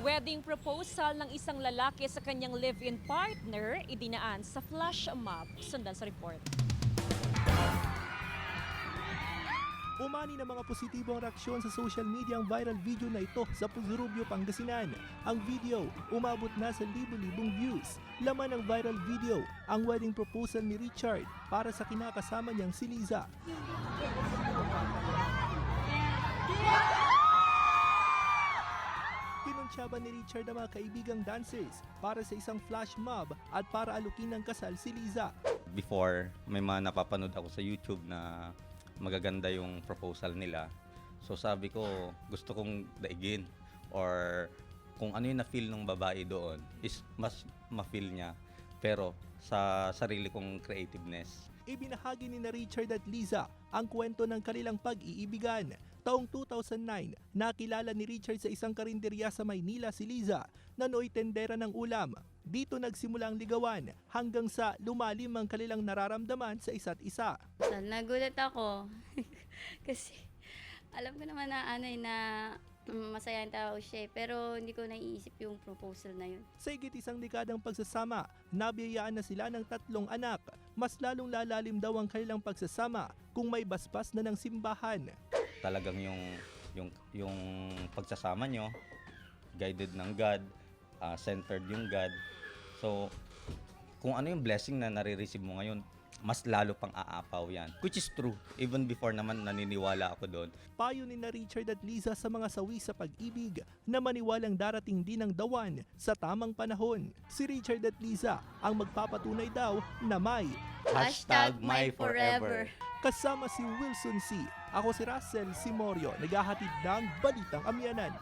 Wedding proposal ng isang lalaki sa kanyang live-in partner idinaan sa flash mob. Sundan sa report. Umani ng mga positibong reaksyon sa social media ang viral video na ito sa Puzurubio, Pangasinan. Ang video umabot na sa libo-libong views. Laman ng viral video ang wedding proposal ni Richard para sa kinakasama niyang si Liza. Pinunsyaban ni Richard ang mga kaibigang dancers para sa isang flash mob at para alukin ng kasal si Liza. Before, may mga napapanood ako sa YouTube na magaganda yung proposal nila. So sabi ko, gusto kong daigin or kung ano yung na-feel ng babae doon is mas ma-feel niya pero sa sarili kong creativeness. Ibinahagi ni na Richard at Liza ang kwento ng kanilang pag-iibigan. Taong 2009, nakilala ni Richard sa isang karinderya sa Maynila si Liza na nooy tendera ng ulam. Dito nagsimula ang ligawan hanggang sa lumalim ang kanilang nararamdaman sa isa't isa. So, nagulat ako kasi alam ko naman na masayang tao siya pero hindi ko naiisip yung proposal na yun. Sa higit isang dekadang pagsasama, nabiyayaan na sila ng 3 anak. Mas lalong lalalim daw ang kanilang pagsasama kung may basbas na ng simbahan. Talagang yung pagsasama nyo, guided ng God, centered yung God. So, kung ano yung blessing na nare-receive mo ngayon, mas lalo pang aapaw yan. Which is true. Even before naman naniniwala ako doon. Payo ni na Richard at Liza sa mga sawi sa pag-ibig na maniwalang darating din ang dawan sa tamang panahon. Si Richard at Liza ang magpapatunay daw na may #myforever. kasama si Wilson C. Ako si Russell Simorio, naghahatid ng Balitang Amyanan.